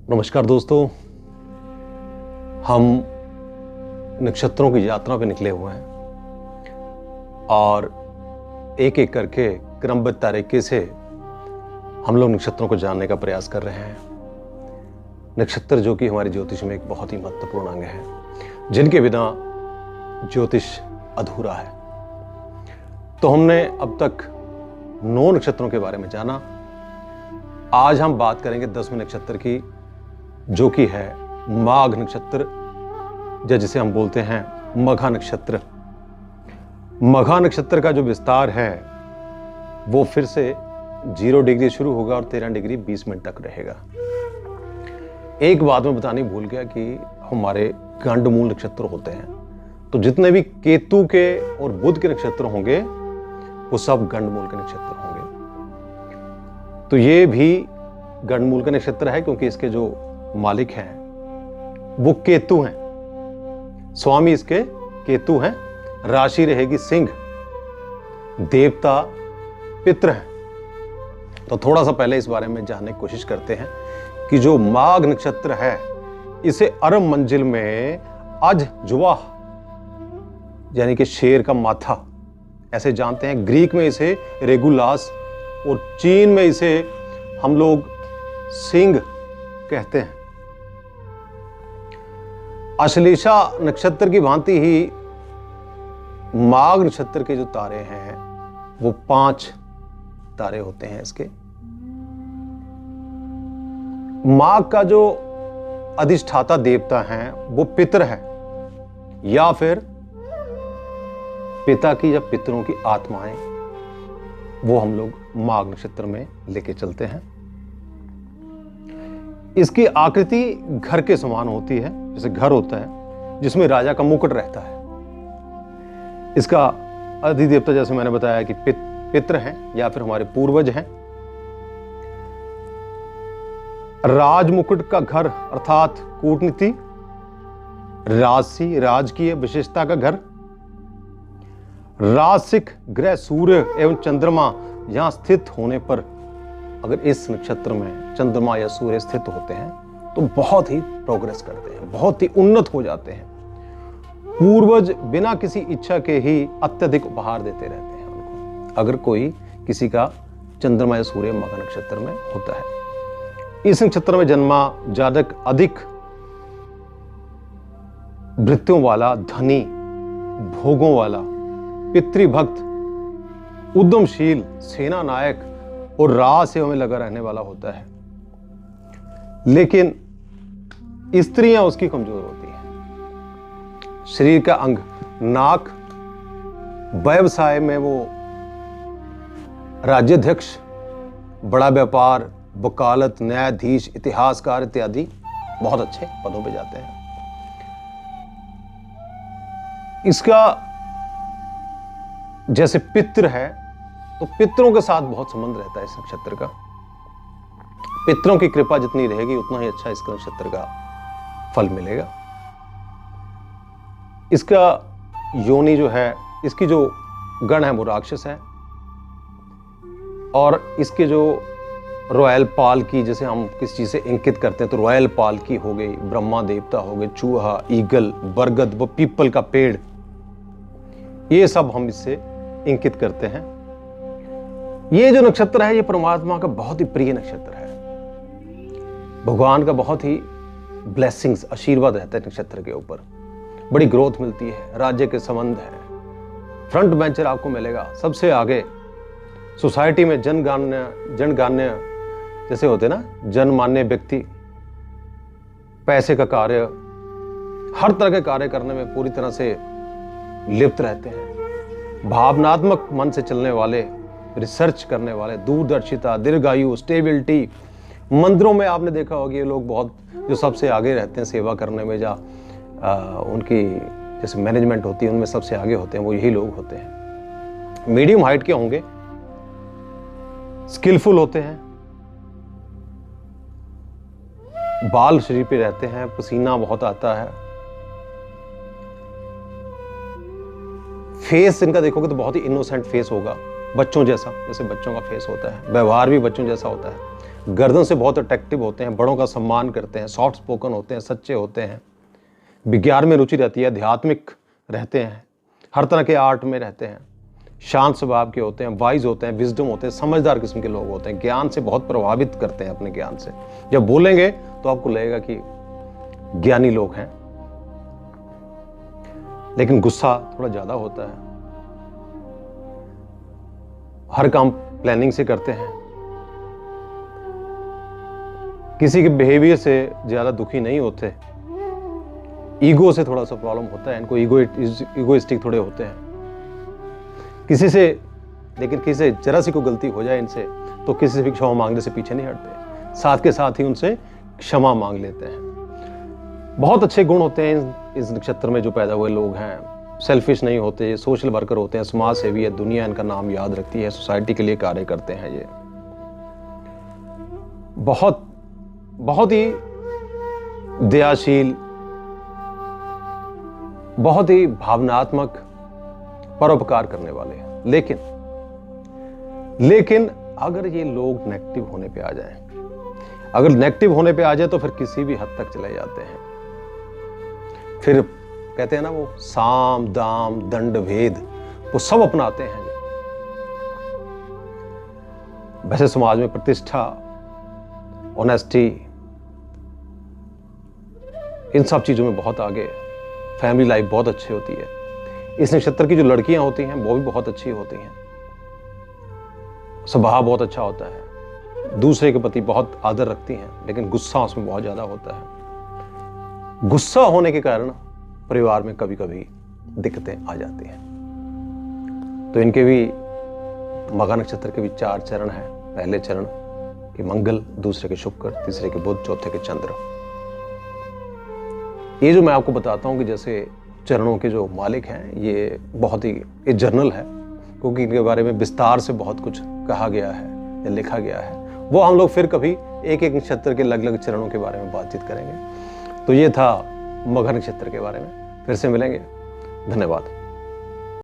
नमस्कार दोस्तों, हम नक्षत्रों की यात्रा पे निकले हुए हैं और एक एक करके क्रमबद्ध तरीके से हम लोग नक्षत्रों को जानने का प्रयास कर रहे हैं। नक्षत्र जो कि हमारी ज्योतिष में एक बहुत ही महत्वपूर्ण अंग है, जिनके बिना ज्योतिष अधूरा है। तो हमने अब तक 9 नक्षत्रों के बारे में जाना। आज हम बात करेंगे 10वें नक्षत्र की, जो कि है माघ नक्षत्र, या जिसे हम बोलते हैं मघा नक्षत्र। मघा नक्षत्र का जो विस्तार है वो फिर से 0 डिग्री शुरू होगा और 13 डिग्री 20 मिनट तक रहेगा। एक बात मैं बतानी भूल गया कि हमारे गंडमूल नक्षत्र होते हैं, तो जितने भी केतु के और बुध के नक्षत्र होंगे वो सब गंडमूल के नक्षत्र होंगे। तो ये भी गंडमूल का नक्षत्र है, क्योंकि इसके जो मालिक हैं वो केतु हैं, स्वामी इसके केतु हैं। राशि रहेगी सिंह, देवता पितृ हैं। तो थोड़ा सा पहले इस बारे में जानने की कोशिश करते हैं कि जो माघ नक्षत्र है इसे अरब मंजिल में अज जुवा यानी कि शेर का माथा ऐसे जानते हैं। ग्रीक में इसे रेगुलास और चीन में इसे हम लोग सिंह कहते हैं। अश्लेषा नक्षत्र की भांति ही माघ नक्षत्र के जो तारे हैं वो 5 तारे होते हैं इसके। माघ का जो अधिष्ठाता देवता हैं वो पितर है, या फिर पिता की या पितरों की आत्माएं, वो हम लोग माघ नक्षत्र में लेके चलते हैं। इसकी आकृति घर के समान होती है, जैसे घर होता है जिसमें राजा का मुकुट रहता है। इसका अधिदेवता जैसे मैंने बताया कि पितृ हैं या फिर हमारे पूर्वज हैं। राजमुकुट का घर अर्थात कूटनीति, राजसी राजकीय विशेषता का घर। राजसिक ग्रह सूर्य एवं चंद्रमा यहां स्थित होने पर, अगर इस नक्षत्र में चंद्रमा या सूर्य स्थित होते हैं तो बहुत ही प्रोग्रेस करते हैं, बहुत ही उन्नत हो जाते हैं। पूर्वज बिना किसी इच्छा के ही अत्यधिक उपहार देते रहते हैं उनको, अगर कोई किसी का चंद्रमा या सूर्य मघा नक्षत्र में होता है। इस नक्षत्र में जन्मा जातक अधिक वृत्तियों वाला, धनी, भोगों वाला, पितृभक्त, उद्यमशील, सेना नायक और राज सेवा में लगा रहने वाला होता है। लेकिन स्त्रियां उसकी कमजोर होती हैं। शरीर का अंग नाक, व्यवसाय में वो राज्याध्यक्ष, बड़ा व्यापार, वकालत, न्यायाधीश, इतिहासकार इत्यादि बहुत अच्छे पदों पे जाते हैं। इसका जैसे पितृ है तो पितरों के साथ बहुत संबंध रहता है इस नक्षत्र का। पितरों की कृपा जितनी रहेगी उतना ही अच्छा इस नक्षत्र का फल मिलेगा। इसका योनि जो है, इसकी जो गण है वो राक्षस है, और इसके जो रॉयल पाल की, जैसे हम किस चीज से इंकित करते हैं तो रॉयल पाल की हो गई, ब्रह्मा देवता हो गए, चूहा, ईगल, बरगद व पीपल का पेड़, ये सब हम इससे इंकित करते हैं। ये जो नक्षत्र है ये परमात्मा का बहुत ही प्रिय नक्षत्र है। भगवान का बहुत ही ब्लेसिंग्स, आशीर्वाद रहता है नक्षत्र के ऊपर। बड़ी ग्रोथ मिलती है, राज्य के संबंध है, फ्रंट बेंचर आपको मिलेगा, सबसे आगे सोसाइटी में जनगान्य जैसे होते ना, जनमान्य व्यक्ति, पैसे का कार्य, हर तरह के कार्य करने में पूरी तरह से लिप्त रहते हैं। भावनात्मक मन से चलने वाले, रिसर्च करने वाले, दूरदर्शिता, दीर्घायु, स्टेबिलिटी। मंदिरों में आपने देखा होगा ये लोग बहुत जो सबसे आगे रहते हैं सेवा करने में, या उनकी जैसे मैनेजमेंट होती है उनमें सबसे आगे होते हैं, वो यही लोग होते हैं। मीडियम हाइट के होंगे, स्किलफुल होते हैं, बाल शरीर पे रहते हैं, पसीना बहुत आता है। फेस इनका देखोगे तो बहुत ही इनोसेंट फेस होगा, बच्चों जैसा, जैसे बच्चों का फेस होता है। व्यवहार भी बच्चों जैसा होता है। गर्दन से बहुत अट्रैक्टिव होते हैं, बड़ों का सम्मान करते हैं, सॉफ्ट स्पोकन होते हैं, सच्चे होते हैं, विज्ञान में रुचि रहती है, आध्यात्मिक रहते हैं, हर तरह के आर्ट में रहते हैं, शांत स्वभाव के होते हैं, वाइज होते हैं, विजडम होते हैं, समझदार किस्म के लोग होते हैं, ज्ञान से बहुत प्रभावित करते हैं अपने ज्ञान से। जब बोलेंगे तो आपको लगेगा कि ज्ञानी लोग हैं। लेकिन गुस्सा थोड़ा ज्यादा होता है, हर काम प्लानिंग से करते हैं, किसी के बिहेवियर से ज्यादा दुखी नहीं होते, ईगो से थोड़ा सा प्रॉब्लम होता है इनको, ईगोइस्टिक थोड़े होते हैं किसी से, लेकिन किसी से जरा सी कोई गलती हो जाए इनसे तो किसी से भी क्षमा मांगने से पीछे नहीं हटते, साथ के साथ ही उनसे क्षमा मांग लेते हैं। बहुत अच्छे गुण होते हैं इस नक्षत्र में जो पैदा हुए लोग हैं, सेल्फिश नहीं होते, सोशल वर्कर होते हैं, समाज सेवी है, दुनिया इनका नाम याद रखती है, सोसाइटी के लिए कार्य करते हैं। ये बहुत ही दयाशील, बहुत ही भावनात्मक, परोपकार करने वाले हैं। लेकिन अगर ये लोग नेगेटिव होने पे आ जाएं, अगर नेगेटिव होने पे आ जाए तो फिर किसी भी हद तक चले जाते हैं। फिर कहते हैं ना वो साम दाम दंड भेद वो सब अपनाते हैं। वैसे समाज में प्रतिष्ठा, ऑनेस्टी, इन सब चीजों में बहुत आगे, फैमिली लाइफ बहुत अच्छी होती है। इस नक्षत्र की जो लड़कियां होती हैं वो भी बहुत अच्छी होती हैं, स्वभाव बहुत अच्छा होता है, दूसरे के प्रति बहुत आदर रखती हैं, लेकिन गुस्सा उसमें बहुत ज्यादा होता है। गुस्सा होने के कारण परिवार में कभी कभी दिक्कतें आ जाती हैं। तो इनके भी मघा नक्षत्र के भी 4 चरण हैं। पहले चरण के मंगल, दूसरे के शुक्र, तीसरे के बुध, चौथे के चंद्र। ये जो मैं आपको बताता हूं कि जैसे चरणों के जो मालिक हैं, ये बहुत ही जर्नल है, क्योंकि इनके बारे में विस्तार से बहुत कुछ कहा गया है या लिखा गया है। वो हम लोग फिर कभी एक एक नक्षत्र के अलग अलग चरणों के बारे में बातचीत करेंगे। तो ये था मघा नक्षत्र के बारे में। फिर से मिलेंगे। धन्यवाद।